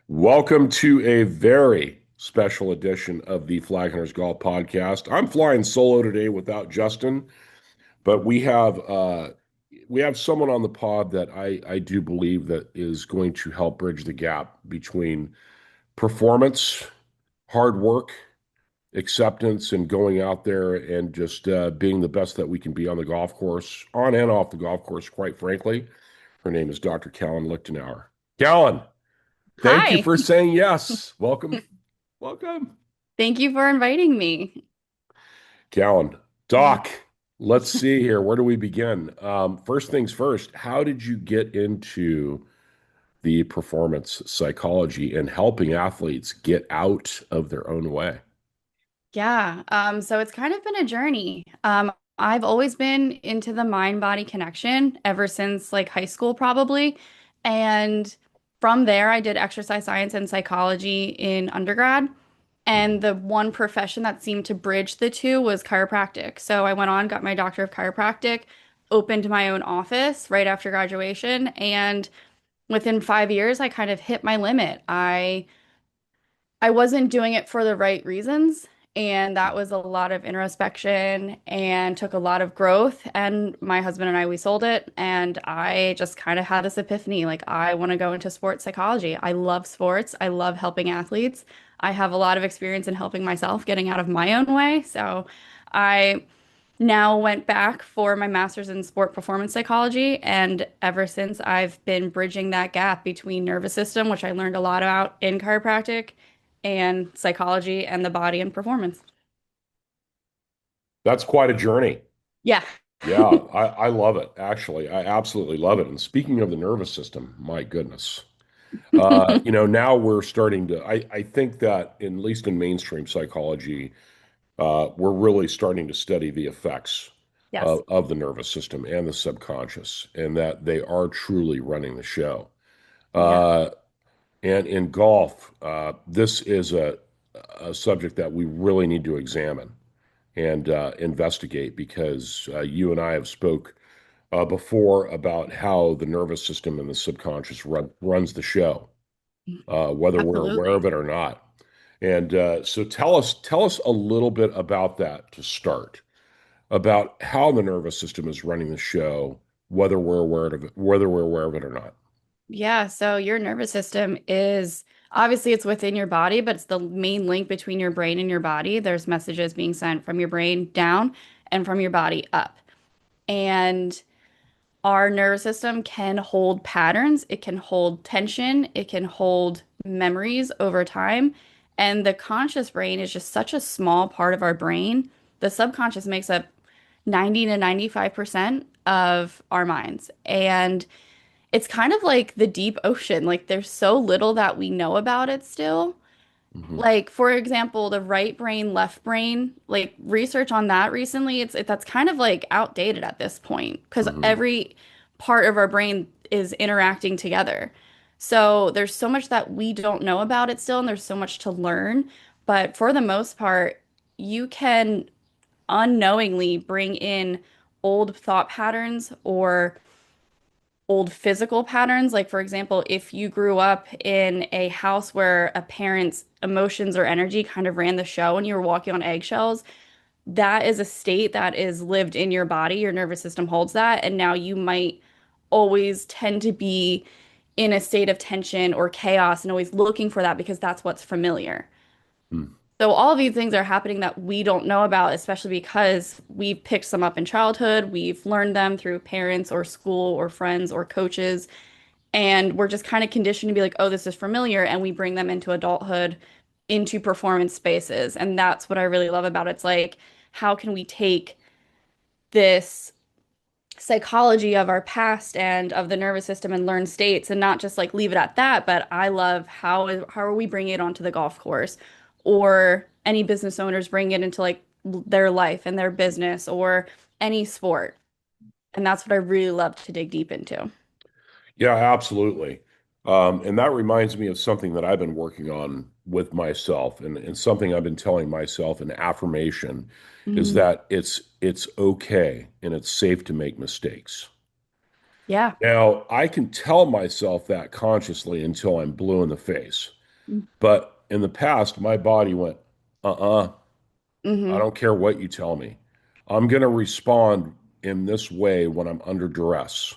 Welcome to a very special edition of the Flag Hunters Golf Podcast. I'm flying solo today without Justin, but we have someone on the pod that I do believe that is going to help bridge the gap between performance, hard work, acceptance, and going out there and just being the best that we can be on the golf course, on and off the golf course, quite frankly. Her name is Dr. Callan Lichtenhauer. Callan, thank you Hi, for saying yes. Welcome. Welcome. thank you for inviting me. Callan. Doc, let's see here. Where do we begin? First things first, how did you get into the performance psychology and helping athletes get out of their own way? So it's kind of been a journey. I've always been into the mind-body connection ever since like high school, probably. And from there, I did exercise science and psychology in undergrad. And Mhm. the one profession that seemed to bridge the two was chiropractic. So I went on, got my doctor of chiropractic, opened my own office right after graduation, and within 5 years, I kind of hit my limit. I wasn't doing it for the right reasons. And that was a lot of introspection and took a lot of growth. And my husband and I, we sold it. And I just kind of had this epiphany like, I want to go into sports psychology. I love sports. I love helping athletes. I have a lot of experience in helping myself getting out of my own way. So I now went back for my master's in sport performance psychology. And ever since, I've been bridging that gap between nervous system, which I learned a lot about in chiropractic, and psychology and the body and performance. That's quite a journey. Yeah. Yeah, I love it. Actually, I absolutely love it. And speaking of the nervous system, my goodness. Now we're starting to, I think that at least in mainstream psychology, we're really starting to study the effects Yes. of the nervous system and the subconscious, and that they are truly running the show. Yeah. Uh, and in golf, this is a subject that we really need to examine and investigate because you and I have spoke before about how the nervous system and the subconscious runs the show, whether we're aware Absolutely. of it or not. And so tell us a little bit about that to start, about how the nervous system is running the show, whether we're aware of it or not. Yeah, so your nervous system is obviously it's within your body, but it's the main link between your brain and your body. There's messages being sent from your brain down and from your body up. And our nervous system can hold patterns, it can hold tension, it can hold memories over time. And the conscious brain is just such a small part of our brain. The subconscious makes up 90 to 95% of our minds. And it's kind of like the deep ocean. Like there's so little that we know about it still. Hmm. Like for example, the right brain, left brain, like research on that recently, that's kind of like outdated at this point because Hmm. every part of our brain is interacting together. So there's so much that we don't know about it still, and there's so much to learn. But for the most part, you can unknowingly bring in old thought patterns or old physical patterns. Like, for example, if you grew up in a house where a parent's emotions or energy kind of ran the show and you were walking on eggshells, that is a state that is lived in your body. Your nervous system holds that. And now you might always tend to be in a state of tension or chaos and always looking for that because that's what's familiar. So all of these things are happening that we don't know about, especially because we've picked some up in childhood. We've learned them through parents or school or friends or coaches. And we're just kind of conditioned to be like, oh, this is familiar. And we bring them into adulthood, into performance spaces. And that's what I really love about it. It's like, how can we take this psychology of our past and of the nervous system and learn states and not just like leave it at that, but I love how are we bringing it onto the golf course or any business owners bring it into like their life and their business or any sport. And that's what I really love to dig deep into. Yeah, absolutely. And that reminds me of something that I've been working on with myself, and something I've been telling myself an affirmation is Mhm. that it's okay and it's safe to make mistakes. Yeah. Now, I can tell myself that consciously until I'm blue in the face. But in the past, my body went, uh-uh, I Mm-hmm. don't care what you tell me. I'm going to respond in this way when I'm under duress.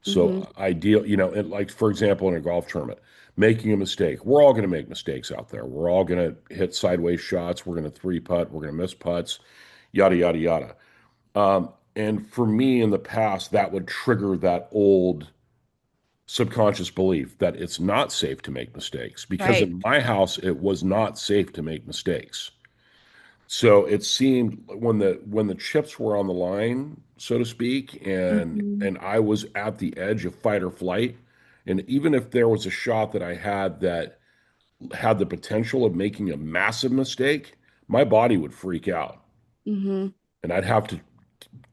Mm-hmm. So ideal, like for example, in a golf tournament, making a mistake. We're all going to make mistakes out there. We're all going to hit sideways shots. We're going to three putt. We're going to miss putts, yada, yada, yada. And for me in the past, that would trigger that old subconscious belief that it's not safe to make mistakes because Right. in my house, it was not safe to make mistakes. So it seemed when the chips were on the line, so to speak, and Mm-hmm. and I was at the edge of fight or flight, and even if there was a shot that I had that had the potential of making a massive mistake, my body would freak out, Mm-hmm. and I'd have to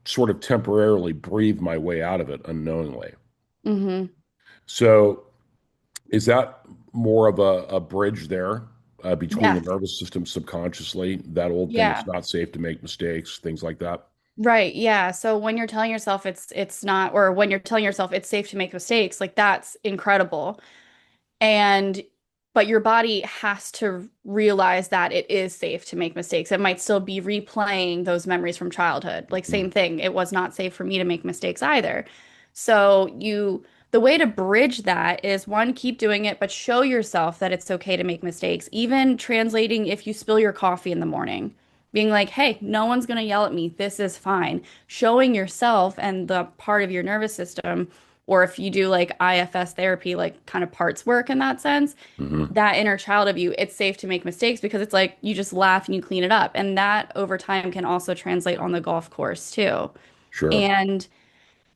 sort of temporarily breathe my way out of it unknowingly. Mm-hmm. So is that more of a bridge there between the Yes. nervous system subconsciously, that old thing, it's Yeah. not safe to make mistakes, things like that? Right. Yeah. So when you're telling yourself it's not, or when you're telling yourself it's safe to make mistakes, like that's incredible. And but your body has to realize that it is safe to make mistakes. It might still be replaying those memories from childhood. Like Mhm. same thing, it was not safe for me to make mistakes either. So the way to bridge that is one, keep doing it, but show yourself that it's okay to make mistakes. Even translating if you spill your coffee in the morning, being like, hey, no one's gonna yell at me. This is fine. Showing yourself and the part of your nervous system, or if you do like IFS therapy, like kind of parts work in that sense, Hmm. that inner child of you, it's safe to make mistakes because it's like you just laugh and you clean it up. And that over time can also translate on the golf course too. Sure. And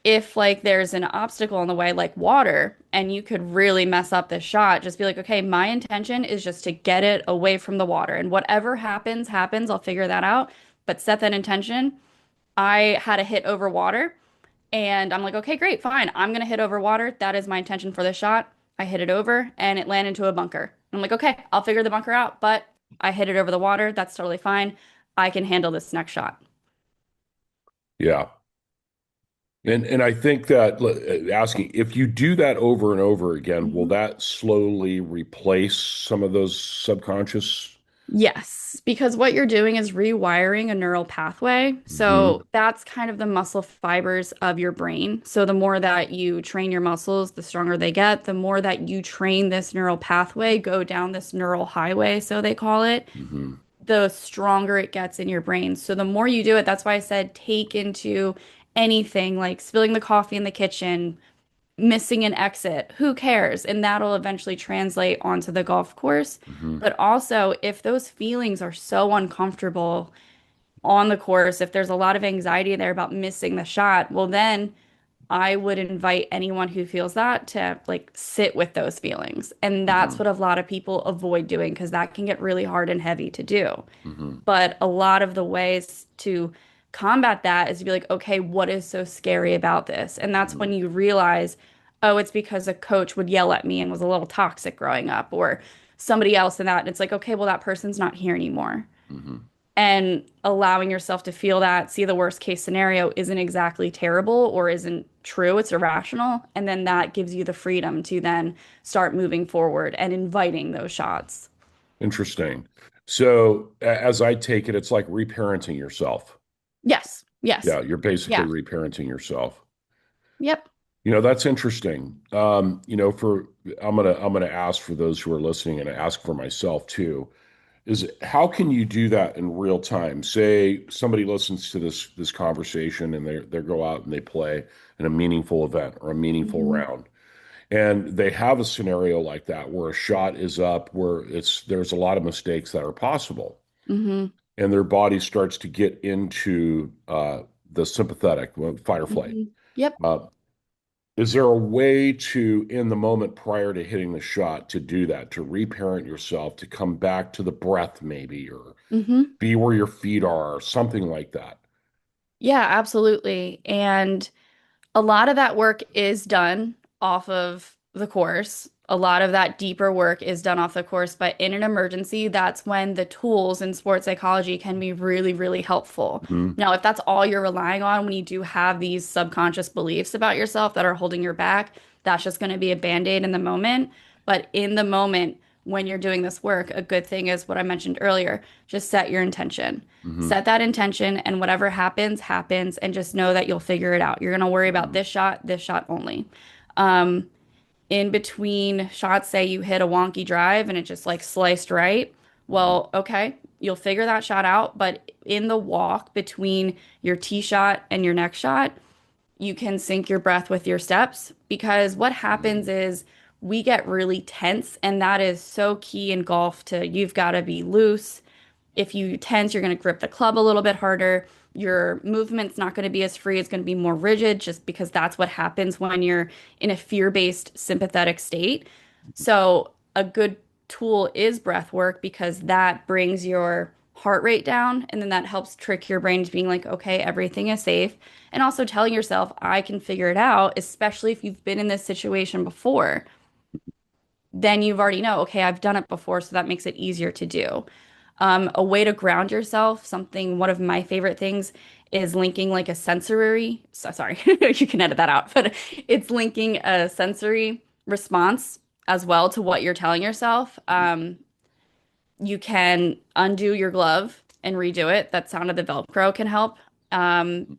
if like there's an obstacle in the way, like water, and you could really mess up this shot, just be like, okay, my intention is just to get it away from the water. And whatever happens, happens. I'll figure that out. But set that intention. I had a hit over water. And I'm like, okay, great, fine. I'm gonna hit over water. That is my intention for this shot. I hit it over and it landed into a bunker. I'm like, okay, I'll figure the bunker out, but I hit it over the water. That's totally fine. I can handle this next shot. Yeah. And I think that asking if you do that over and over again, will Mhm. that slowly replace some of those subconscious? Yes, because what you're doing is rewiring a neural pathway. Hmm. So that's kind of the muscle fibers of your brain. So the more that you train your muscles, the stronger they get. The more that you train this neural pathway, go down this neural highway, so they call it, Hmm. the stronger it gets in your brain. So the more you do it, that's why I said take into anything like spilling the coffee in the kitchen, missing an exit, who cares? And that'll eventually translate onto the golf course. Hmm. But also, if those feelings are so uncomfortable on the course, if there's a lot of anxiety there about missing the shot, well, then I would invite anyone who feels that to like sit with those feelings. And that's Hmm. what a lot of people avoid doing because that can get really hard and heavy to do. Hmm. But a lot of the ways to combat that is to be like, okay, what is so scary about this? And that's Hmm. when you realize, oh, it's because a coach would yell at me and was a little toxic growing up, or somebody else in that. And it's like, okay, well, that person's not here anymore. Hmm. And allowing yourself to feel that, see the worst case scenario isn't exactly terrible or isn't true, it's irrational. And then that gives you the freedom to then start moving forward and inviting those shots. Interesting. So as I take it, it's like reparenting yourself. Yes, yes, Yeah, you're basically yeah, reparenting yourself. yep. That's interesting. For I'm gonna ask for those who are listening and ask for myself too, is how can you do that in real time? Say somebody listens to this conversation and they go out and they play in a meaningful event or a meaningful Hmm. round. And they have a scenario like that where a shot is up, where there's a lot of mistakes that are possible, Hmm. and their body starts to get into the sympathetic fight or flight. Hmm. Yep. Uh, is there a way to, in the moment prior to hitting the shot, to do that, to reparent yourself, to come back to the breath, maybe, or Hmm. be where your feet are, or something like that? Yeah, absolutely. And a lot of that work is done off of the course. A lot of that deeper work is done off the course, but in an emergency, that's when the tools in sports psychology can be really, really helpful. Hmm. Now, if that's all you're relying on when you do have these subconscious beliefs about yourself that are holding your back, that's just going to be a band-aid in the moment. But in the moment, when you're doing this work, a good thing is what I mentioned earlier. Just set your intention. Hmm. Set that intention, and whatever happens, happens, and just know that you'll figure it out. You're going to worry about Hmm. this shot only. Um, in between shots, say you hit a wonky drive and it just like sliced right. Hmm. Well, okay, you'll figure that shot out. But in the walk between your tee shot and your next shot, you can sync your breath with your steps because what happens Hmm. is we get really tense, and that is so key in golf to you've got to be loose. If you tense, you're going to grip the club a little bit harder. Your movement's not going to be as free, it's going to be more rigid just because that's what happens when you're in a fear-based sympathetic state. So, a good tool is breath work because that brings your heart rate down and then that helps trick your brain to being like, okay, everything is safe. And also telling yourself, I can figure it out, especially if you've been in this situation before. Then you've already know, okay, I've done it before, so that makes it easier to do. A way to ground yourself, one of my favorite things is linking like a sensory, sorry, you can edit that out, but it's linking a sensory response as well to what you're telling yourself. You can undo your glove and redo it. That sound of the Velcro can help. Um,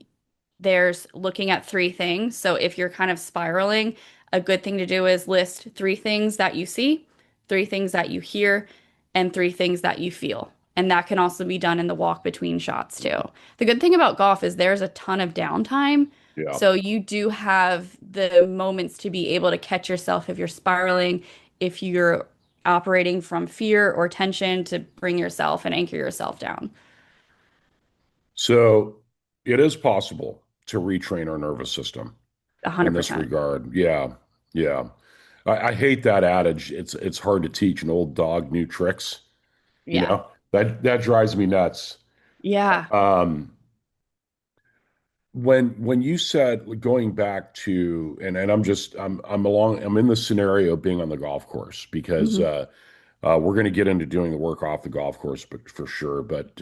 there's looking at three things. So if you're kind of spiraling, a good thing to do is list three things that you see, three things that you hear, and three things that you feel. And that can also be done in the walk between shots too. The good thing about golf is there's a ton of downtime. Yeah. So you do have the moments to be able to catch yourself if you're spiraling, if you're operating from fear or tension to bring yourself and anchor yourself down. So it is possible to retrain our nervous system in this 100%. regard. Yeah. Yeah. I hate that adage. It's hard to teach an old dog new tricks. You Yeah. know, that drives me nuts. Yeah. Um, when you said going back to and I'm in the scenario of being on the golf course because Hmm. we're going to get into doing the work off the golf course, but for sure. But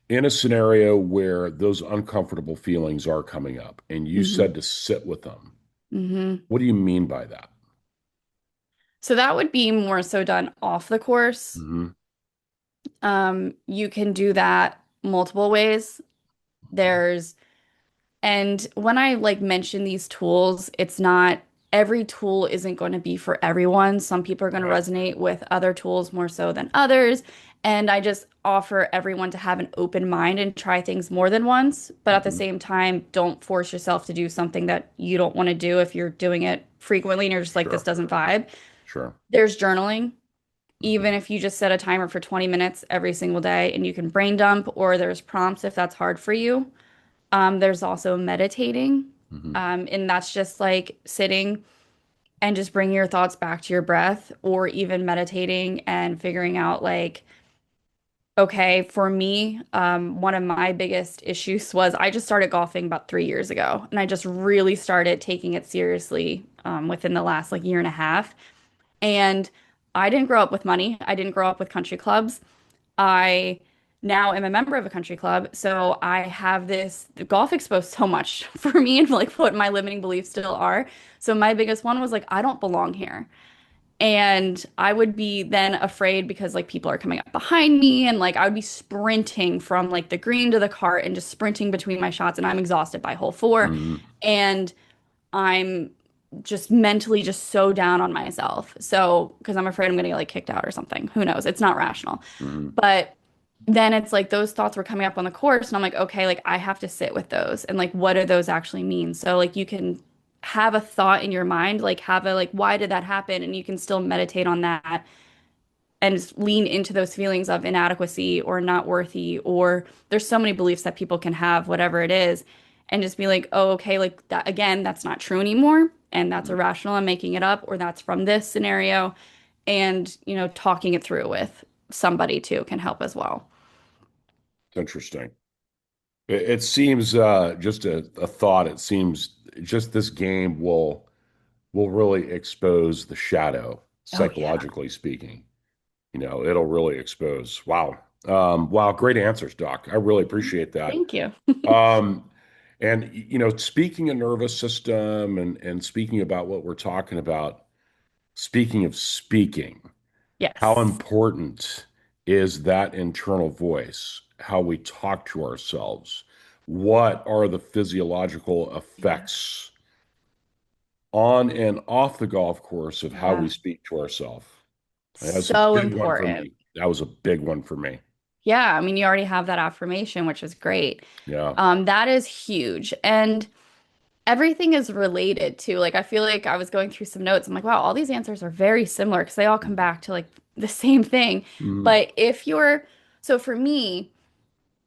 in a scenario where those uncomfortable feelings are coming up, and you Hmm. said to sit with them, Hmm. what do you mean by that? So that would be more so done off the course. Hmm. You can do that multiple ways. There's, and when I like mention these tools, it's not every tool isn't going to be for everyone. Some people are going to Right. resonate with other tools more so than others. And I just offer everyone to have an open mind and try things more than once. But at the Hmm. same time, don't force yourself to do something that you don't want to do if you're doing it frequently and you're just like, this Sure. doesn't vibe. Sure. There's journaling. Hmm. Even if you just set a timer for 20 minutes every single day and you can brain dump, or there's prompts if that's hard for you. There's also meditating. Hmm. And that's just like sitting and just bringing your thoughts back to your breath, or even meditating and figuring out, like, okay, for me, one of my biggest issues was I just started golfing about 3 years ago, and I just really started taking it seriously within the last like year and a half. And I didn't grow up with money. I didn't grow up with country clubs. I now am a member of a country club, so I have this golf exposed so much for me and like what my limiting beliefs still are. So my biggest one was like, I don't belong here. And I would be then afraid because like people are coming up behind me and like I would be sprinting from like the green to the cart and just sprinting between my shots and I'm exhausted by hole four. Hmm. And I'm just mentally just so down on myself. So, because I'm afraid I'm gonna get like kicked out or something. Who knows? It's not rational. Hmm. But then it's like those thoughts were coming up on the course, and I'm like, okay, like I have to sit with those and like what do those actually mean? So like you can have a thought in your mind, like have a like, why did that happen? And you can still meditate on that and just lean into those feelings of inadequacy or not worthy, or there's so many beliefs that people can have, whatever it is, and just be like, oh, okay, like that again, that's not true anymore, and that's Hmm. irrational, I'm making it up, or that's from this scenario, and talking it through with somebody too can help as well. Interesting. It seems just a thought. It seems just this game will really expose the shadow, Oh yeah. psychologically speaking. It'll really expose. Wow. Wow, great answers, Doc. I really appreciate that. Thank you. Um, and speaking of nervous system and speaking about what we're talking about, speaking of speaking. How Yes. important is that internal voice? How we talk to ourselves? What are the physiological Yeah. effects on and off the golf course of how we Yeah. speak to ourselves? That's a So big one for important. me. That was a big one for me. Yeah, I mean, you already have that affirmation, which is great. Yeah. That is huge. And everything is related to, like, I feel like I was going through some notes. I'm like, wow, all these answers are very similar because they all come back to like the same thing. Mhm. But if you're, so for me,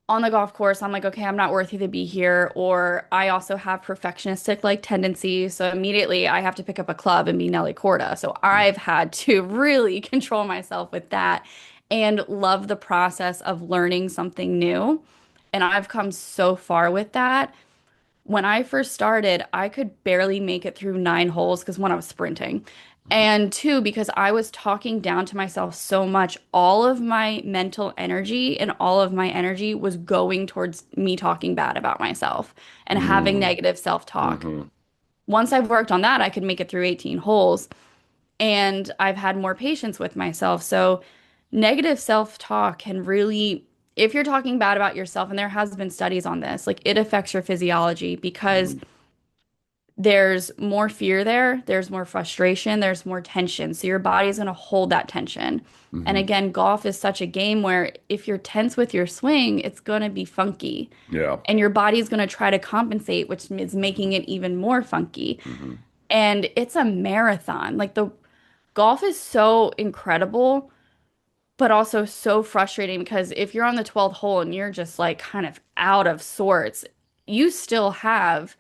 on the golf course, I'm like, okay, I'm not worthy to be here. Or I also have perfectionistic like tendencies. So immediately I have to pick up a club and be Nelly Corda. So I've had to really control myself with that and love the process of learning something new. And I've come so far with that. When I first started, I could barely make it through 9 holes because one, I was sprinting. And two, because I was talking down to myself so much, all of my mental energy and all of my energy was going towards me talking bad about myself and having Mhm. negative self-talk. Mhm. Once I've worked on that, I could make it through 18 holes and I've had more patience with myself. So negative self-talk can really, if you're talking bad about yourself, and there has been studies on this, like it affects your physiology because Mhm. there's more fear there, there's more frustration, there's more tension. So your body's going to hold that tension. And Mhm. again, golf is such a game where if you're tense with your swing, it's going to be funky. Yeah. And your body's going to try to compensate, which is making it even more funky. Mhm. And it's a marathon. Like the golf is so incredible, but also so frustrating because if you're on the 12th hole and you're just like kind of out of sorts, you still have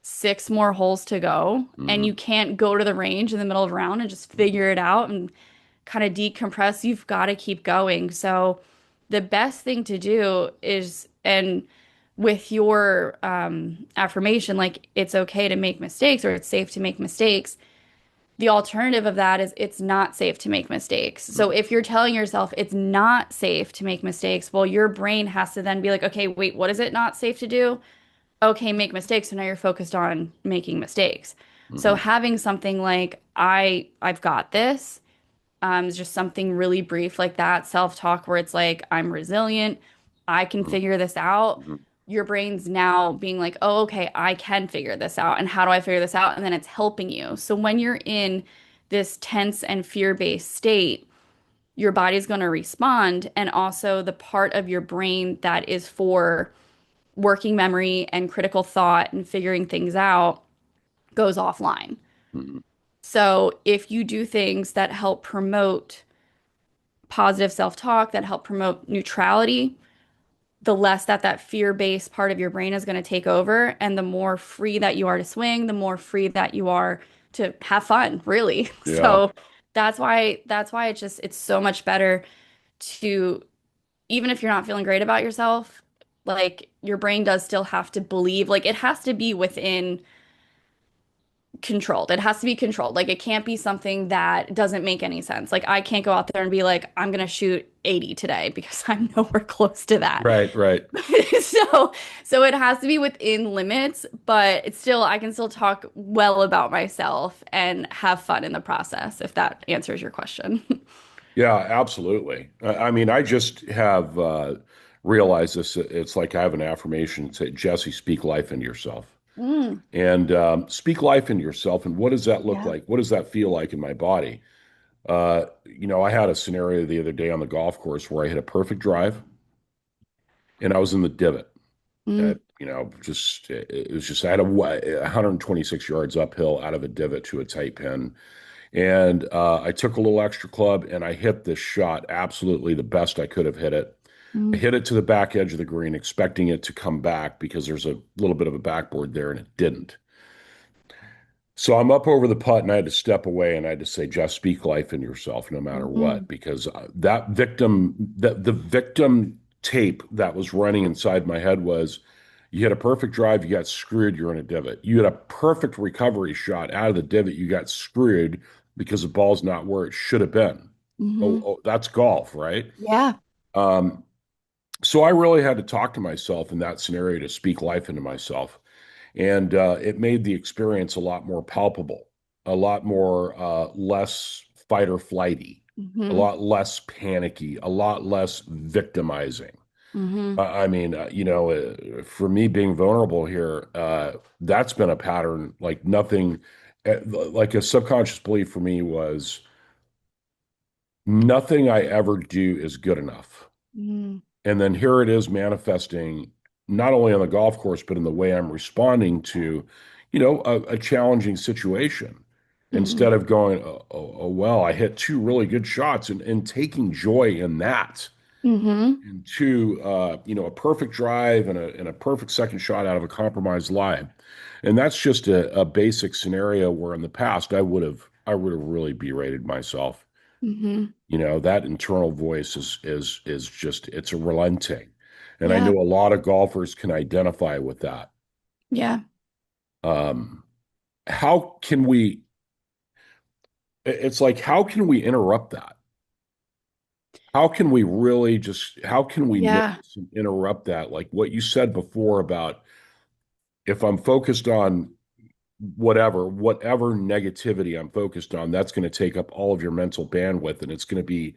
6 more holes to go and you Mhm. can't go to the range in the middle of the round and just figure it out and kind of decompress. You've got to keep going. So the best thing to do is, and with your affirmation, like it's okay to make mistakes or it's safe to make mistakes. The alternative of that is it's not safe to make mistakes. So Mhm. if you're telling yourself it's not safe to make mistakes, well, your brain has to then be like, okay, wait, what is it not safe to do? Okay, make mistakes. So now you're focused on making mistakes. So Mhm. having something like I've got this, is just something really brief like that, self-talk where it's like I'm resilient, I can Mhm. figure this out. Mhm. Your brain's now being like, oh, okay, I can figure this out. And how do I figure this out? And then it's helping you. So when you're in this tense and fear-based state, your body's going to respond. And also the part of your brain that is for working memory and critical thought and figuring things out goes offline. Mhm. So if you do things that help promote positive self-talk, that help promote neutrality, the less that that fear-based part of your brain is going to take over, and the more free that you are to swing, the more free that you are to have fun, really. Yeah. So that's why it's so much better to, even if you're not feeling great about yourself, like your brain does still have to believe, like it has to be within controlled. It has to be controlled. Like it can't be something that doesn't make any sense. Like I can't go out there and be like, I'm gonna shoot 80 today because I'm nowhere close to that. Right. Right. So so it has to be within limits, but it's still I can still talk well about myself and have fun in the process, if that answers your question. Yeah, absolutely. I mean, I just have realized this. It's like I have an affirmation say, Jesse, speak life into yourself. Mm, And speak life into yourself. And what does that look yeah. like? What does that feel like in my body? I had a scenario the other day on the golf course where I hit a perfect drive and I was in the divot. Mm, Just it was just I had a 126 yards uphill out of a divot to a tight pin. And I took a little extra club and I hit this shot absolutely the best I could have hit it. I mm, hit it to the back edge of the green, expecting it to come back because there's a little bit of a backboard there, and it didn't. So I'm up over the putt, and I had to step away, and I had to say, "Just speak life in yourself, no matter what," mhm, because the victim tape that was running inside my head was, "You hit a perfect drive, you got screwed, you're in a divot. You hit a perfect recovery shot out of the divot, you got screwed because the ball's not where it should have been." Oh, mhm. oh, that's golf, right? Yeah. Um, so I really had to talk to myself in that scenario to speak life into myself. And it made the experience a lot more palpable, a lot more less fight or flighty. a Mm-hmm. lot less panicky, a lot less victimizing. Mm-hmm. I mean, for me being vulnerable here, that's been a pattern like nothing, like a subconscious belief for me was nothing I ever do is good enough. Mm-hmm. And then here it is manifesting not only on the golf course, but in the way I'm responding to, a challenging situation. Mm-hmm. Instead of going, well, I hit two really good shots and taking joy in that. Mm-hmm. And two, a perfect drive and a perfect second shot out of a compromised lie. And that's just a basic scenario where in the past I would have really berated myself. Mm-hmm. That internal voice is just it's a relenting. And I Yeah. know a lot of golfers can identify with that. Yeah. Um, how can we it's like how can we interrupt that? How can we really just how can we Yeah. notice and interrupt that? Like what you said before about if I'm focused on whatever negativity I'm focused on, that's going to take up all of your mental bandwidth and it's going to be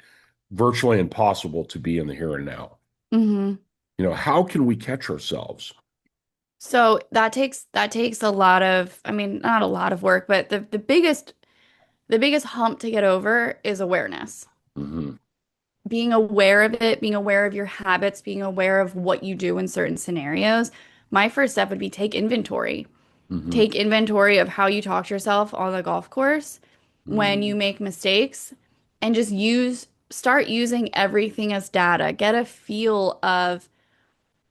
virtually impossible to be in the here and now. Mm-hmm. How can we catch ourselves? So that takes a lot of, I mean, not a lot of work, but the biggest hump to get over is awareness. Hmm. Being aware of it, being aware of your habits, being aware of what you do in certain scenarios. My first step would be take inventory. Hmm. Take inventory of how you talk to yourself on the golf course when you Hmm. make mistakes and just start using everything as data. Get a feel of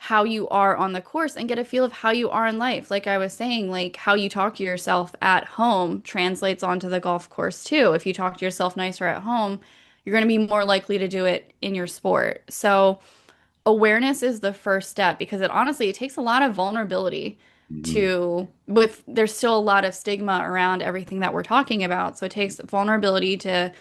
how you are on the course and get a feel of how you are in life. Like I was saying, like how you talk to yourself at home translates onto the golf course too. If you talk to yourself nicer at home, you're going to be more likely to do it in your sport. So, awareness is the first step because it takes a lot of vulnerability Hmm. to with there's still a lot of stigma around everything that we're talking about. So it takes vulnerability to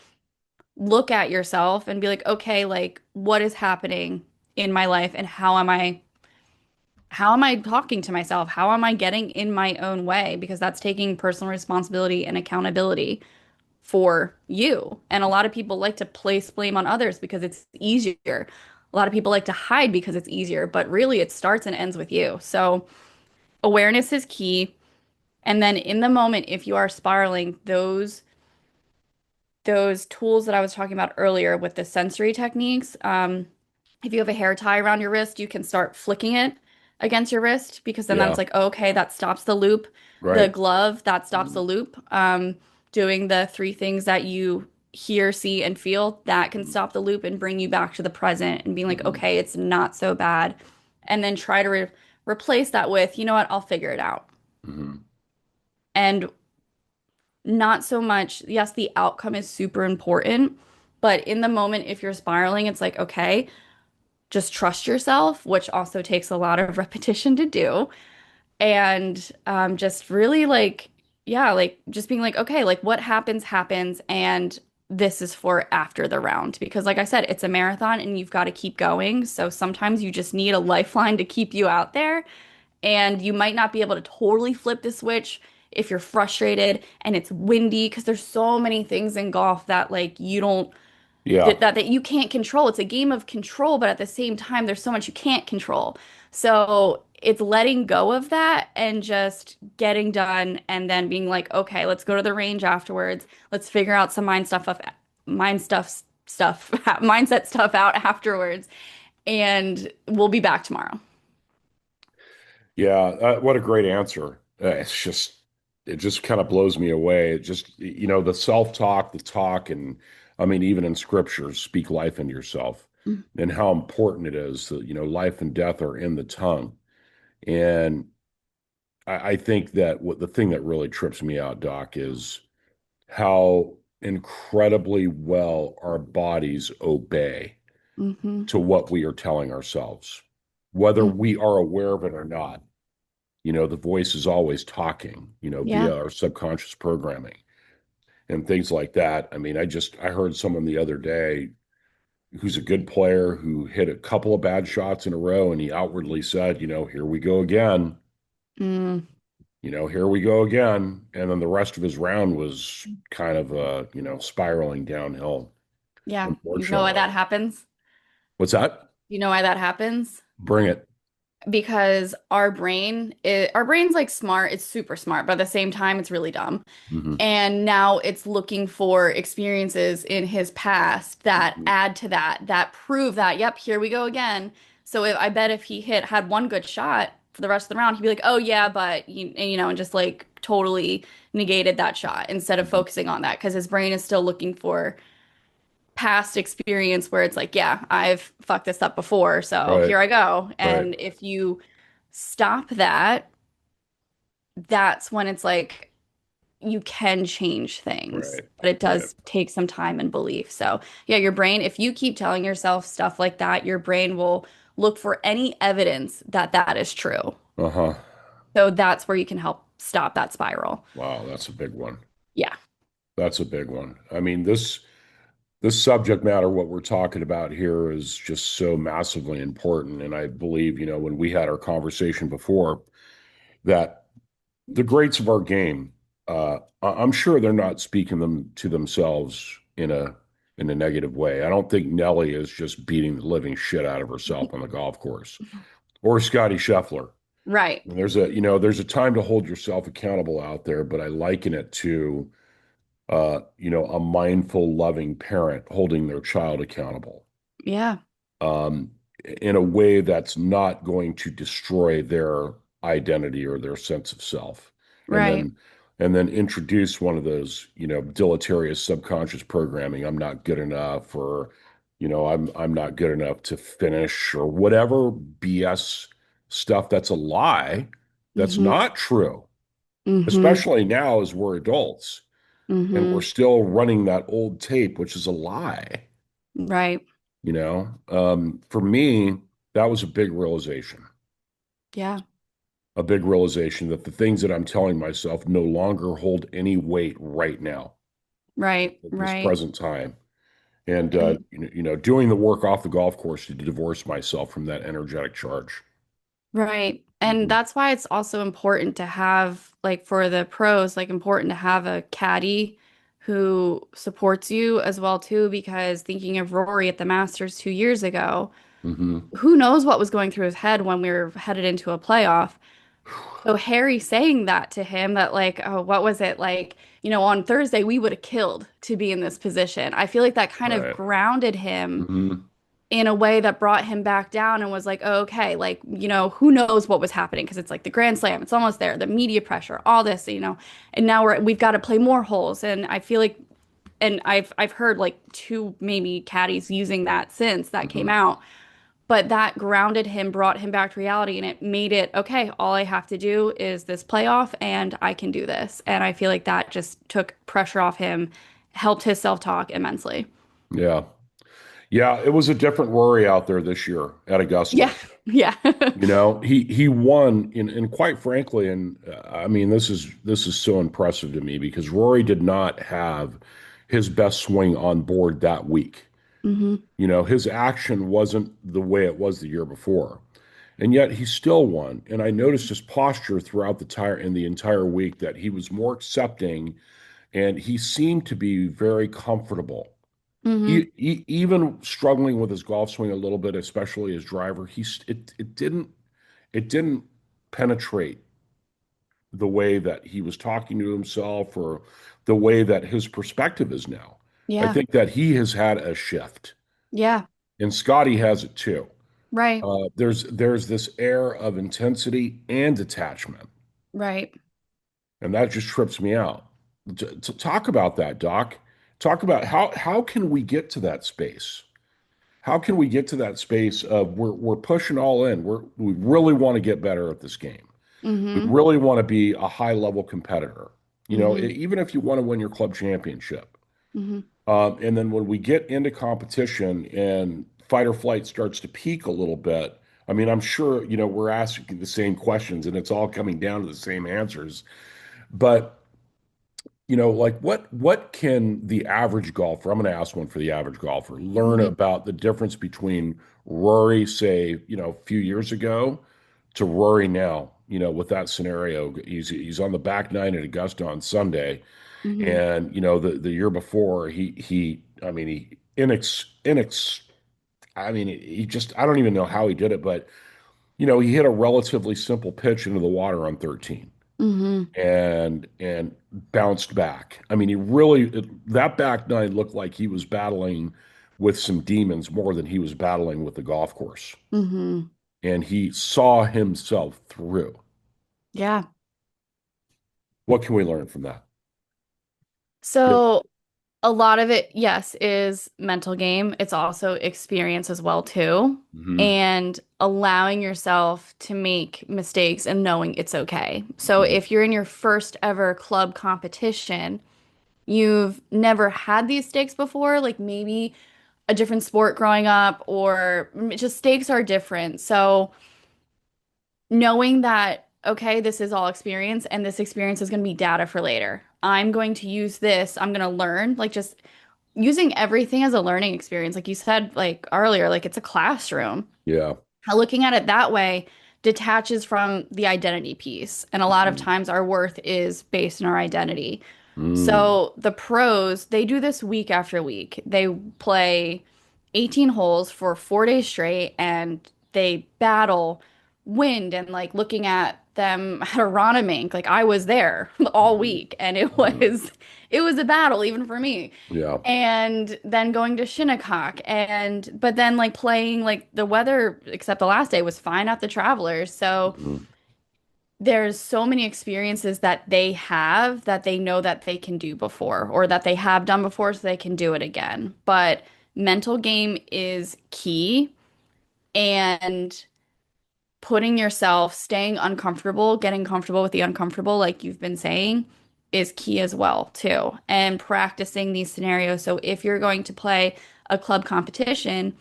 look at yourself and be like, okay, like what is happening in my life and how am I talking to myself? How am I getting in my own way? Because that's taking personal responsibility and accountability for you. And a lot of people like to place blame on others because it's easier. A lot of people like to hide because it's easier, but really it starts and ends with you. So awareness is key. And then in the moment, if you are spiraling, those tools that I was talking about earlier with the sensory techniques, if you have a hair tie around your wrist, you can start flicking it against your wrist because then that's Yeah. like, oh, okay, that stops the loop. The Right. glove, that stops the Hmm. loop. Doing the three things that you hear, see, and feel, that can stop the loop and bring you back to the present and being like, Hmm. okay, it's not so bad. And then try to replace that with, you know what, I'll figure it out. Hmm. And not so much, yes, the outcome is super important, but in the moment, if you're spiraling, it's like, okay, just trust yourself, which also takes a lot of repetition to do. And just really like, yeah, like just being like, okay, like what happens, happens. And this is for after the round. Because, like I said, it's a marathon and you've got to keep going. So sometimes you just need a lifeline to keep you out there. And you might not be able to totally flip the switch if you're frustrated and it's windy, because there's so many things in golf that like you don't Yeah. that you can't control. It's a game of control, but at the same time, there's so much you can't control. So it's letting go of that and just getting done and then being like, okay, let's go to the range afterwards. Let's figure out some mindset stuff out afterwards, and we'll be back tomorrow. Yeah. What a great answer. It just kind of blows me away. It just, the self-talk, the talk, and I mean, even in scripture, speak life into yourself and how important it is that, life and death are in the tongue. And I think that what the thing that really trips me out, Doc, is how incredibly well our bodies obey Mm-hmm. to what we are telling ourselves, whether Mm-hmm. we are aware of it or not. The voice is always talking, Yeah. via our subconscious programming and things like that. I mean, I heard someone the other day who's a good player who hit a couple of bad shots in a row and he outwardly said, here we go again. Mm. Here we go again. And then the rest of his round was kind of, spiraling downhill. Yeah. You know why unfortunately. that happens? What's that? You know why that happens? Bring it. Because our brain's like smart, it's super smart, but at the same time it's really dumb. Hmm. And now it's looking for experiences in his past that add to that, that prove that, yep, here we go again. So I bet if he had one good shot for the rest of the round, he'd be like, oh yeah, but and just like totally negated that shot instead of focusing on that because his brain is still looking for past experience where it's like, yeah, I've fucked this up before, so Right, here I go. right, And if you stop that, that's when it's like you can change things, right, but it right. does take some time and belief. So, yeah, your brain, if you keep telling yourself stuff like that, your brain will look for any evidence that that is true. Uh-huh. So that's where you can help stop that spiral. Wow, that's a big one. Yeah. That's a big one. I mean, this subject matter, what we're talking about here, is just so massively important. And I believe, when we had our conversation before, that the greats of our game, I'm sure they're not speaking them to themselves in a negative way. I don't think Nelly is just beating the living shit out of herself on the golf course, or Scotty Scheffler. Right. There's a time to hold yourself accountable out there, but I liken it to a mindful, loving parent holding their child accountable, Yeah. um, in a way that's not going to destroy their identity or their sense of self. And Right. then and then introduce one of those, deleterious subconscious programming. I'm not good enough, or, I'm not good enough to finish, or whatever BS stuff that's a lie, that's Mm-hmm. not true, Mm-hmm. especially now as we're adults and we're Mm-hmm. still running that old tape, which is a lie. Right. For me, that was Yeah. a big realization that the things that I'm telling myself no longer hold any weight right now Right. at this Right. present time. And And doing the work off the golf course to divorce myself from that energetic charge. right. And Hmm. that's why it's also important to have, like, for the pros, like, important to have a caddy who supports you as well, too, because thinking of Rory at the Masters 2 years ago, Hmm. who knows what was going through his head when we were headed into a playoff. So Harry saying that to him, that like, oh, what was it like, on Thursday we would have killed to be in this position. I feel like that kind of Right. grounded him Hmm. in a way that brought him back down and was like, oh, okay, like, who knows what was happening because it's like the Grand Slam, it's almost there, the media pressure, all this, and now we've got to play more holes. And I feel like, and I've heard like two maybe caddies using that since that came Hmm. out, but that grounded him, brought him back to reality, and it made it okay. All I have to do is this playoff, and I can do this. And I feel like that just took pressure off him, helped his self-talk immensely. Yeah. Yeah. It was a different Rory out there this year at Yeah, Augusta. yeah. He won, and quite frankly, and I mean, this is so impressive to me because Rory did not have his best swing on board that week. Hmm. His action wasn't the way it was the year before, and yet he still won. And I noticed his posture throughout the entire week, that he was more accepting, and he seemed to be very comfortable. Hmm. Even struggling with his golf swing a little bit, especially his driver, it didn't penetrate the way that he was talking to himself, or the way that his perspective is now. I Yeah, think that he has had a shift, yeah. and Scotty has it too. Right, There's this air of intensity and detachment, right. and that just trips me out. To talk about that, Doc. Talk about how can we get to that space? How can we get to that space of we're pushing all in? We really want to get better at this game. We Hmm. really want to be a high level competitor. Hmm. Even if you want to win your club championship. Hmm. And then when we get into competition and fight or flight starts to peak a little bit, I mean, I'm sure, we're asking the same questions and it's all coming down to the same answers. But, like what can the average golfer, I'm going to ask one for the average golfer, learn Hmm. about the difference between Rory, say, a few years ago to Rory now, with that scenario? He's on the back nine at Augusta on Sunday. Hmm. And the year before, I mean, he inex inex I mean, he just, I don't even know how he did it, but he hit a relatively simple pitch into the water on 13 Hmm. and bounced back. I mean, he really, that back nine looked like he was battling with some demons more than he was battling with the golf course. Hmm. And he saw himself through. Yeah. What can we learn from that? Good. So a lot of it, yes, is mental game. It's also experience as well too. Hmm. And allowing yourself to make mistakes and knowing it's okay. So Hmm. if you're in your first ever club competition, you've never had these stakes before, like maybe a different sport growing up, or just stakes are different. So knowing that, okay, this is all experience and this experience is going to be data for later. I'm going to use this, I'm going to learn, like just using everything as a learning experience. Like you said, like earlier, like it's a classroom. Yeah. Looking at it that way detaches from the identity piece. And a lot of Hmm. times our worth is based in our identity. Mm. So the pros, they do this week after week. They play 18 holes for 4 days straight and they battle wind and like looking at them at Aronimink. Like I was there all Hmm. week and it Hmm. was a battle even for me. Yeah. And then going to Shinnecock and but then like playing like the weather except the last day was fine at the Travelers. So Hmm. there's so many experiences that they have that they know that they can do before or that they have done before so they can do it again. But mental game is key and putting yourself, staying uncomfortable, getting comfortable with the uncomfortable, like you've been saying, is key as well, too. And practicing these scenarios. So if you're going to play a club competition,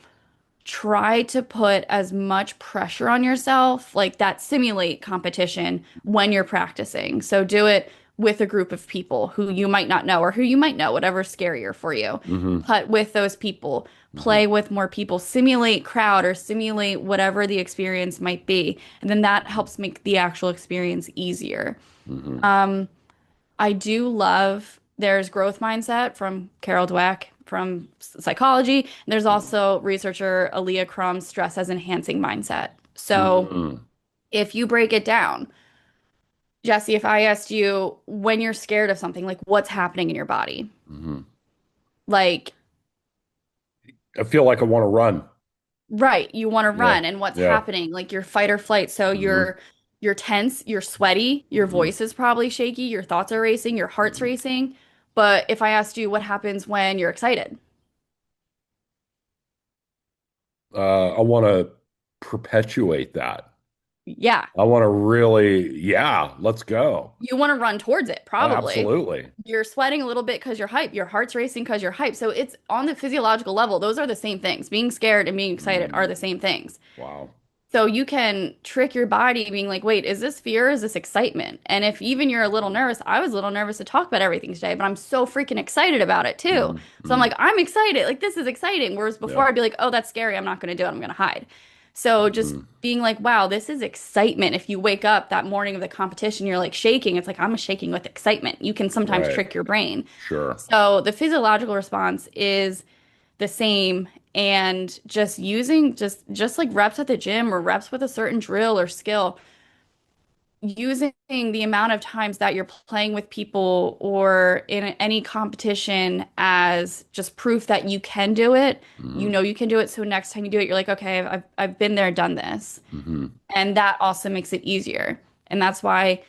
try to put as much pressure on yourself, like that simulate competition when you're practicing. So do it with a group of people who you might not know or who you might know, whatever's scarier for you. Hmm. Putt with those people, Hmm. play with more people, simulate crowd or simulate whatever the experience might be. And then that helps make the actual experience easier. Hmm. I do love there's growth mindset from Carol Dweck from psychology. And there's also researcher Aaliyah Crumb's stress as enhancing mindset. So Hmm. if you break it down, Jesse, if I asked you when you're scared of something, like what's happening in your body, Hmm. like I feel like I want to run. right, you want to Yeah. run and what's Yeah. happening, like your fight or flight. So Hmm. you're tense, you're sweaty, your Hmm. voice is probably shaky, your thoughts are racing, your heart's Hmm. racing. But if I asked you what happens when you're excited, I want to perpetuate that. yeah, I want to really, yeah, let's go. you want to run towards it, probably. Absolutely. You're sweating a little bit because you're hype. Your heart's racing because you're hype. So it's on the physiological level. Those are the same things. Being scared and being excited are Mm. the same things. Wow. So you can trick your body being like, wait, is this fear? Or is this excitement? And if even you're a little nervous, I was a little nervous to talk about everything today, but I'm so freaking excited about it too. Hmm. So I'm Hmm. like, I'm excited. Like, this is exciting. Whereas before Yeah. I'd be like, oh, that's scary. I'm not going to do it. I'm going to hide. So just Hmm. being like, wow, this is excitement. If you wake up that morning of the competition, you're like shaking. It's like, I'm shaking with excitement. You can sometimes Right. trick your brain. Sure. So the physiological response is the same and just using just like reps at the gym or reps with a certain drill or skill using the amount of times that you're playing with people or in any competition as just proof that you can do it. You Hmm. know you can do it, so next time you do it, you're like, okay, I've been there, done this. Hmm. And that also makes it easier. And that's why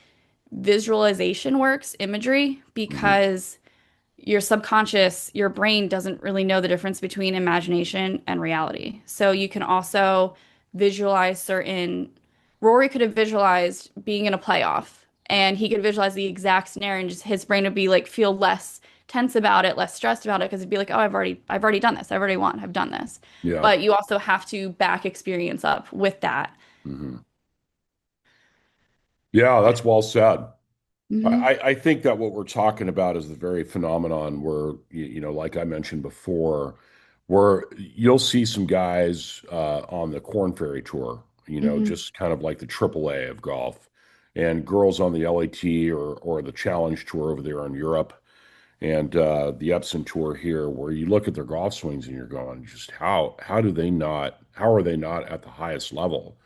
visualization works, imagery, Hmm. because your subconscious, your brain doesn't really know the difference between imagination and reality. So you can also visualize certain. Rory could have visualized being in a playoff and he could visualize the exact scenario and just his brain would be like feel less tense about it, less stressed about it because it'd be like, oh, I've already done this. I've already won. I've done this. Yeah. But you also have to back experience up with that. Hmm. Yeah, that's well said. Hmm. I think that what we're talking about is the very phenomenon where, like I mentioned before, where you'll see some guys on the Corn Ferry Tour, Hmm. just kind of like the AAA of golf, and girls on the LAT or the Challenge Tour over there in Europe. and the Epson tour here, where you look at their golf swings and you're going, just how are they not at the highest level?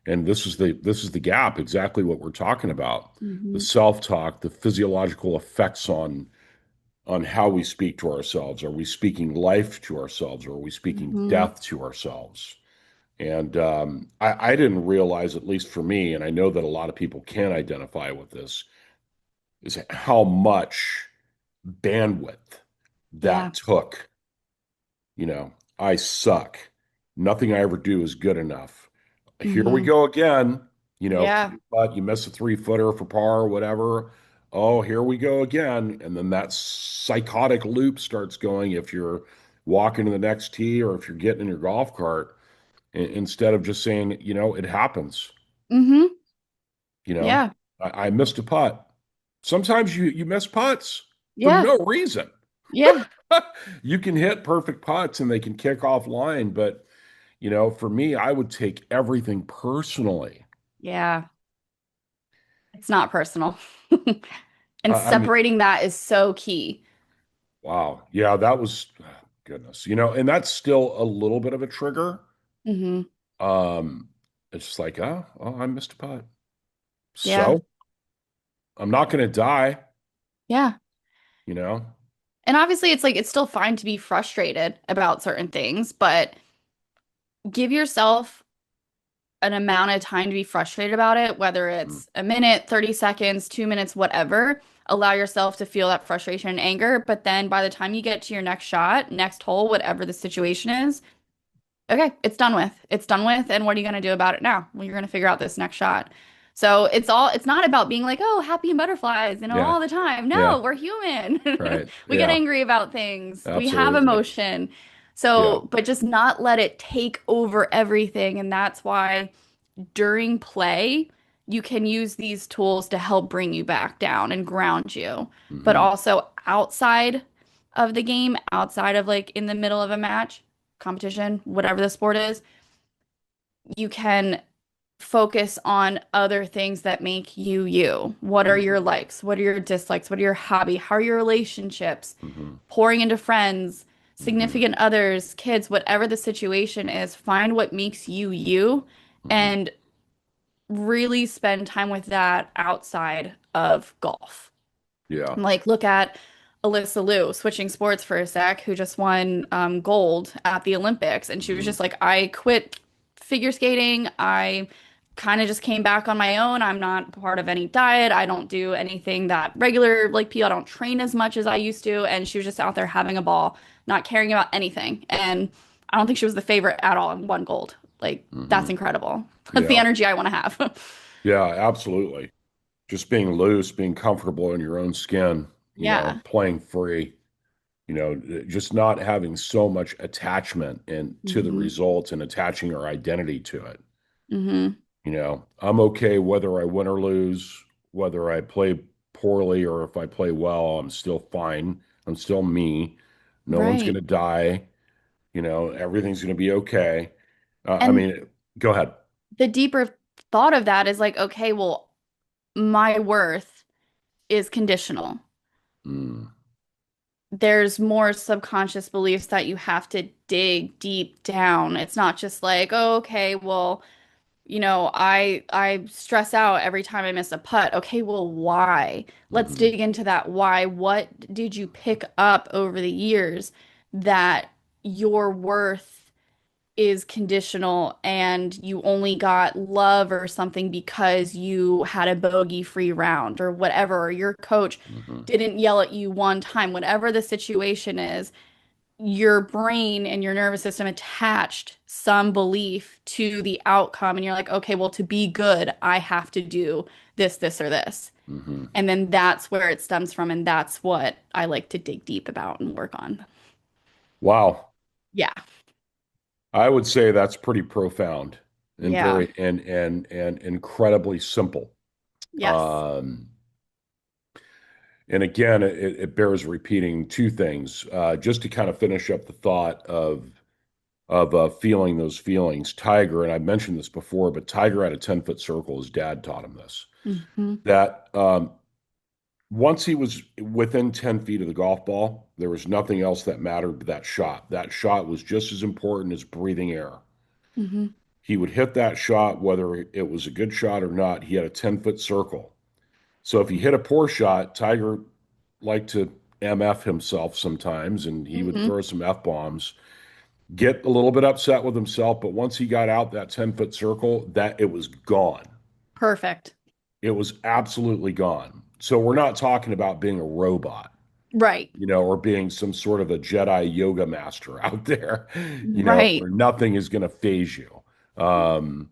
And this is the gap, exactly what we're talking about. The Hmm. self-talk, the physiological effects on how we speak to ourselves. Are we speaking life to ourselves, or are we speaking Hmm. death to ourselves? And I didn't realize, at least for me, and I know that a lot of people can identify with this, is how much bandwidth Yeah. that took. I suck. Nothing I ever do is good enough. Here we Hmm. go again. Yeah. But you miss a 3-footer for par or whatever. Oh, here we go again. And then that psychotic loop starts going if you're walking to the next tee or if you're getting in your golf cart, instead of just saying, it happens. Hmm. You know, Yeah. I missed a putt. Sometimes you miss putts for Yeah. no reason. Yeah. You can hit perfect putts and they can kick off line, but for me, I would take everything personally. Yeah. It's not personal. And I mean, separating that is so key. wow. Yeah, that was goodness. And that's still a little bit of a trigger. Hmm. Um, it's just like, oh, I missed a putt. Yeah. So I'm not going to die, Yeah. you know? And obviously, it's like it's still fine to be frustrated about certain things, but give yourself an amount of time to be frustrated about it, whether Mm, it's a minute, 30 seconds, 2 minutes, whatever. Allow yourself to feel that frustration and anger. But then by the time you get to your next shot, next hole, whatever the situation is, okay, it's done with. It's done with. And what are you going to do about it now? Well, you're going to figure out this next shot. So it's not about being like, oh, happy and butterflies, yeah. all the time. No, Yeah. we're human. Right. We get Yeah. angry about things. We have Absolutely. emotion. Yeah. So, but just not let it take over everything. And that's why during play, you can use these tools to help bring you back down and ground you. But Hmm. also outside of the game, outside of like in the middle of a match, competition, whatever the sport is, you can focus on other things that make you you. What are your Hmm. likes? What are your dislikes? What are your hobby? How are your relationships? Hmm. Pouring into friends, Hmm. significant others, kids, whatever the situation is, find what makes you you Hmm. and really spend time with that outside of golf. Yeah. Like, look at Alyssa Liu, switching sports for a sec, who just won gold at the Olympics. And she was Hmm. just like, I quit figure skating. I kind of just came back on my own. I'm not part of any diet. I don't do anything that regular, like people, I don't train as much as I used to. And she was just out there having a ball, not caring about anything. And I don't think she was the favorite at all and won gold. Like, that's Hmm. incredible. That's the Yeah. energy I want to have. Yeah, absolutely. Just being loose, being comfortable in your own skin, Yeah. playing free, just not having so much attachment and to the Hmm. results and attaching our identity to it. Hmm. I'm okay whether I win or lose, whether I play poorly or if I play well, I'm still fine. I'm still me. No one's going Right. to die. Everything's going to be okay. I And mean, go ahead. the deeper thought of that is like, okay, well, my worth is conditional. Mm, There's more subconscious beliefs that you have to dig deep down. It's not just like, oh, okay, well, I stress out every time I miss a putt. Okay, well, why? Let's hmm. dig into that why. What did you pick up over the years that your worth is conditional and you only got love or something because you had a bogey-free round or whatever, or your coach Hmm. didn't yell at you one time, whatever the situation is, your brain and your nervous system attached some belief to the outcome. And you're like, okay, well, to be good, I have to do this, this, or this. Hmm. And then that's where it stems from. And that's what I like to dig deep about and work on. Wow. Yeah. I would say that's pretty profound and Yeah. very and incredibly simple. Yes. Um, and again, it bears repeating two things. Just to kind of finish up the thought of feeling those feelings. Tiger, and I mentioned this before, but Tiger had a 10-foot circle. His dad taught him this. Hmm. That Once he was within 10 feet of the golf ball, there was nothing else that mattered but that shot. That shot was just as important as breathing air. Hmm. He would hit that shot, whether it was a good shot or not. He had a 10-foot circle. So if he hit a poor shot, Tiger liked to MF himself sometimes, and he would Hmm. throw some F bombs, get a little bit upset with himself. But once he got out that 10-foot circle, that it was gone. Perfect. It was absolutely gone. So we're not talking about being a robot, Right. or being some sort of a Jedi yoga master out there, Right. where nothing is going to phase you. Um,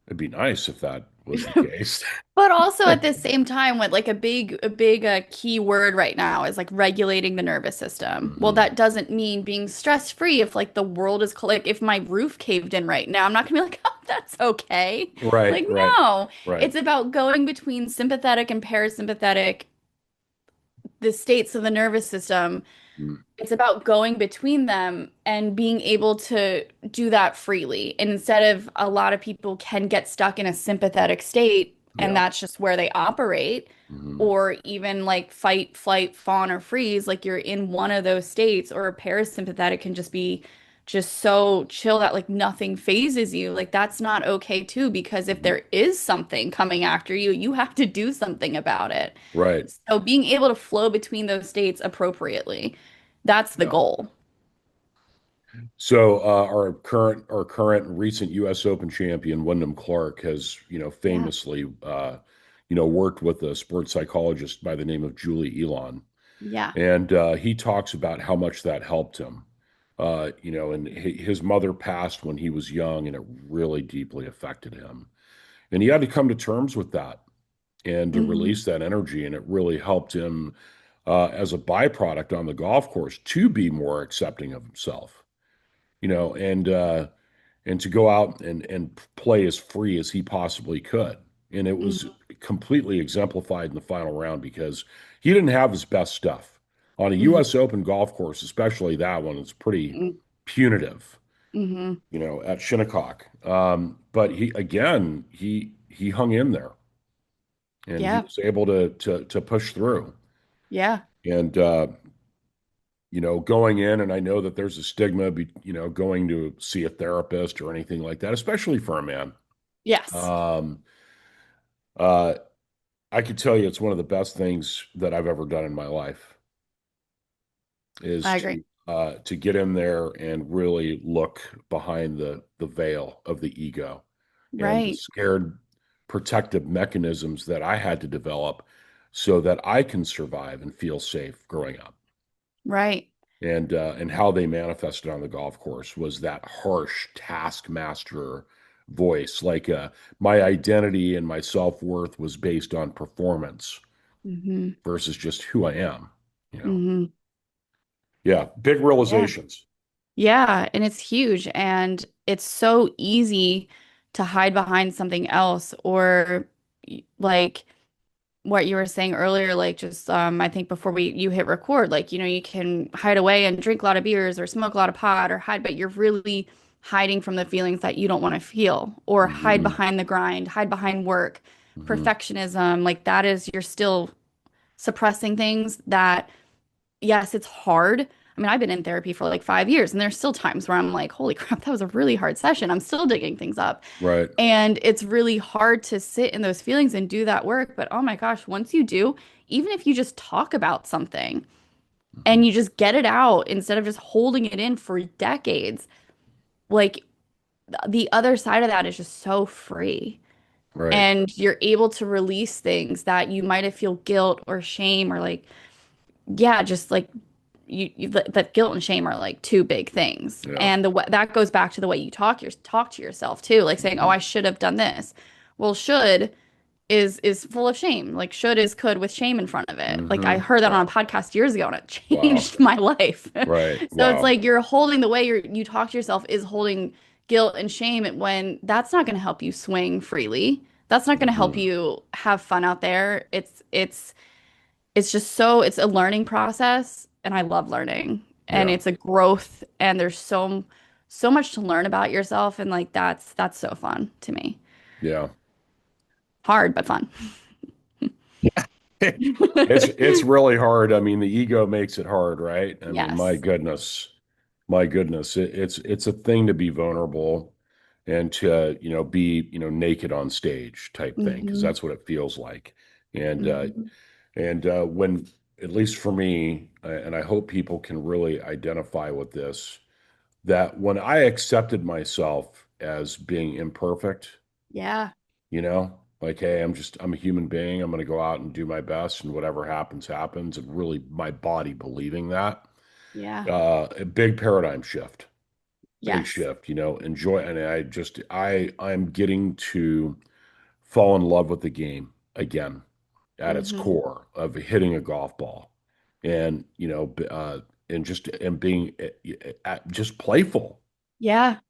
it'd be nice if that was the case. But also at the same time, what like a big key word right now is like regulating the nervous system. Well, Mhm. that doesn't mean being stress free if like the world is like if my roof caved in right now, I'm not gonna be like, oh, that's okay. Right, Like, right, no, right. it's about going between sympathetic and parasympathetic, the states of the nervous system. Mm. It's about going between them and being able to do that freely. And instead of a lot of people can get stuck in a sympathetic state, and Yeah. that's just where they operate, Mhm. or even like fight, flight, fawn, or freeze, like you're in one of those states, or a parasympathetic can just be just so chill that like nothing phases you. Like that's not okay too, because if Mhm. there is something coming after you, you have to do something about it. Right. So being able to flow between those states appropriately. That's the Yeah. goal. So our current recent U.S. Open champion Wyndham Clark has Yeah. famously worked with a sports psychologist by the name of Julie Elon, Yeah. and he talks about how much that helped him. And his mother passed when he was young, and it really deeply affected him. And he had to come to terms with that and to Hmm. release that energy, and it really helped him as a byproduct on the golf course to be more accepting of himself. And to go out and play as free as he possibly could. And it was Hmm. completely exemplified in the final round because he didn't have his best stuff. On a Hmm. US Open golf course, especially that one, it's pretty punitive, Hmm. at Shinnecock. But he hung in there and he Yeah. was able to push through. Yeah. And going in, and I know that there's a stigma, going to see a therapist or anything like that, especially for a man. Yes. Um, uh, I could tell you it's one of the best things that I've ever done in my life is I agree. to get in there and really look behind the veil of the ego and the Right. scared protective mechanisms that I had to develop so that I can survive and feel safe growing up. Right. And how they manifested on the golf course was that harsh taskmaster voice, like my identity and my self-worth was based on performance Hmm. versus just who I am, you know. Hmm. Yeah, big Yeah. realizations. Yeah. And it's huge. And it's so easy to hide behind something else or like what you were saying earlier, like just I think before we you hit record, like you can hide away and drink a lot of beers or smoke a lot of pot or hide, but you're really hiding from the feelings that you don't want to feel or hide Hmm. behind the grind, hide behind work, Hmm. perfectionism, like that is you're still suppressing things that yes, it's hard. I mean, I've been in therapy for like 5 years and there's still times where I'm like, holy crap, that was a really hard session. I'm still digging things up. Right. And it's really hard to sit in those feelings and do that work. But oh my gosh, once you do, even if you just talk about something Hmm. and you just get it out instead of just holding it in for decades, like the other side of that is just so free. Right. And you're able to release things that you might have feel guilt or shame or like, yeah, just like that guilt and shame are like two big things. Yeah. And that goes back to the way you talk to yourself too, like saying, "Oh, Hmm. I should have done this." Well, should is full of shame. Like should is could with shame in front of it. Like I Hmm. heard that on a Wow. podcast years ago and it Wow. changed my life. Right. So it's Wow. like you're holding the way you talk to yourself is holding guilt and shame when that's not going to help you swing freely. That's not going to help Hmm. you have fun out there. It's just so it's a learning process and I love learning and Yeah. it's a growth and there's so much to learn about yourself and like that's so fun to me. Yeah. Hard but fun. It's really hard. I mean, the ego makes it hard, right? I mean, Yes. my goodness, it's a thing to be vulnerable and to, be, naked on stage type thing, because Hmm. that's what it feels like. And Hmm. when, at least for me, and I hope people can really identify with this, that when I accepted myself as being imperfect, Yeah. like, hey, I'm a human being. I'm going to go out and do my best, and whatever happens, happens. And really, my body believing that, Yeah. a big paradigm shift, big Yes. shift, enjoy. And I'm getting to fall in love with the game again at its Hmm. core of hitting a golf ball and, and being just playful, Yeah.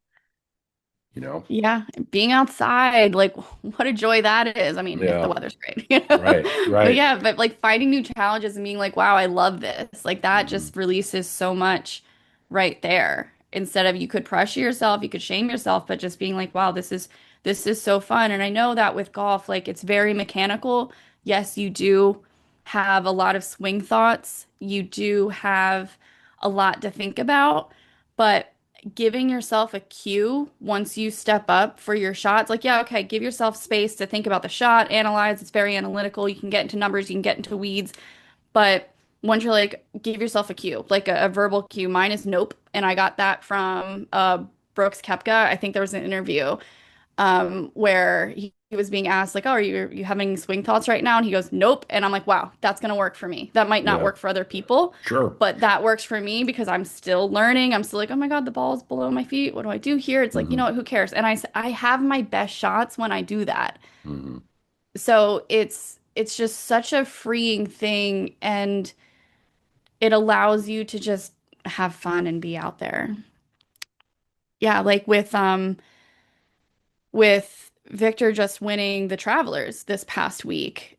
you know? Yeah, being outside, like what a joy that is. I mean, if the Yeah, weather's great, right, But right. yeah, but like finding new challenges and being like, wow, I love this. Like that Mhm. just releases so much right there. Instead of you could pressure yourself, you could shame yourself, but just being like, wow, this is so fun. And I know that with golf, like it's very mechanical. Yes, you do have a lot of swing thoughts. You do have a lot to think about, but giving yourself a cue once you step up for your shots. Like, yeah, okay, give yourself space to think about the shot, analyze. It's very analytical. You can get into numbers, you can get into weeds. But once you're like, give yourself a cue, like a verbal cue. Mine is nope. And I got that from Brooks Koepka. I think there was an interview where he was being asked like, "Oh, are you having swing thoughts right now?" And he goes, "Nope." And I'm like, "Wow, that's gonna work for me. That might not Yeah, work for other people, sure. but that works for me because I'm still learning. I'm still like, oh my God, the ball's below my feet. What do I do here?" It's like, you know Hmm. what? Who cares? And I have my best shots when I do that. Hmm. So it's just such a freeing thing, and it allows you to just have fun and be out there. Yeah, like with Victor just winning the Travelers this past week.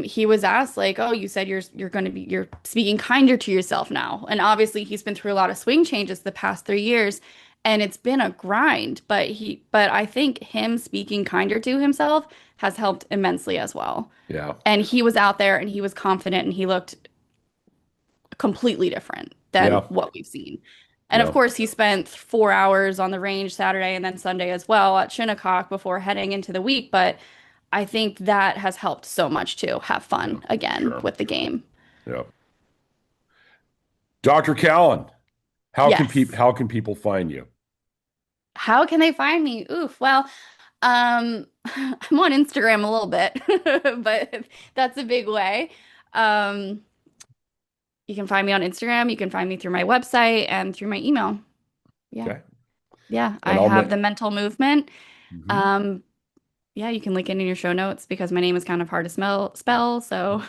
He was asked like, "Oh, you said you're going to be you're speaking kinder to yourself now." And obviously, he's been through a lot of swing changes the past 3 years, and it's been a grind. But I think him speaking kinder to himself has helped immensely as well. Yeah, And he was out there and he was confident and he looked completely different than yeah, what we've seen. And of yeah, course, he spent 4 hours on the range Saturday and then Sunday as well at Shinnecock before heading into the week. But I think that has helped so much too. Have yeah. fun again Sure, with the sure. game. Yeah. Dr. Callan, Yes. how can people find you? How can they find me? Oof. Well, I'm on Instagram a little bit, but that's a big way. Um, you can find me on Instagram. You can find me through my website and through my email. Yeah. Okay. Yeah. I And I'll have make the mental movement. Mhm. Um, Yeah, you can link it in your show notes because my name is kind of hard to spell, so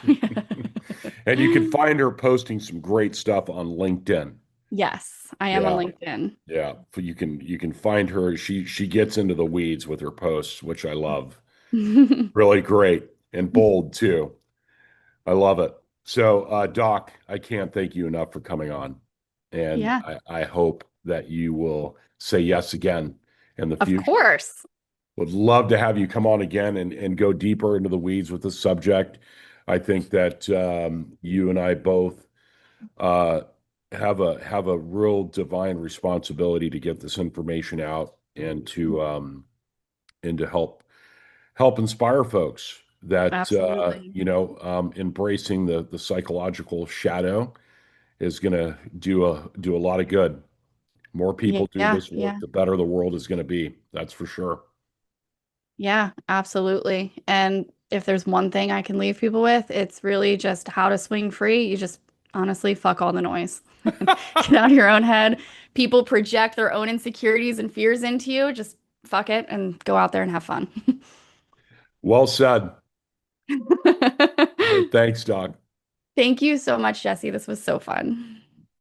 And you can find her posting some great stuff on LinkedIn. yes, I am on Yeah. LinkedIn. Yeah. You can find her. She gets into the weeds with her posts, which I love. Really great and bold too. I love it. So, Doc, I can't thank you enough for coming on. And Yeah, I hope that you will say yes again in the of future. course. Would love to have you come on again and go deeper into the weeds with this subject. I think that you and I both uh, have a real divine responsibility to get this information out and to help inspire folks that Absolutely. embracing the psychological shadow is going to do a lot of good. More people do Yeah, this work, yeah, the better the world is going to be. That's for sure. yeah, absolutely. And if there's one thing I can leave people with, it's really just how to swing free. You just honestly fuck all the noise. Get out of your own head. People project their own insecurities and fears into you. Just fuck it and go out there and have fun. Well said. Thanks, Doc. Thank you so much, Jesse. This was so fun.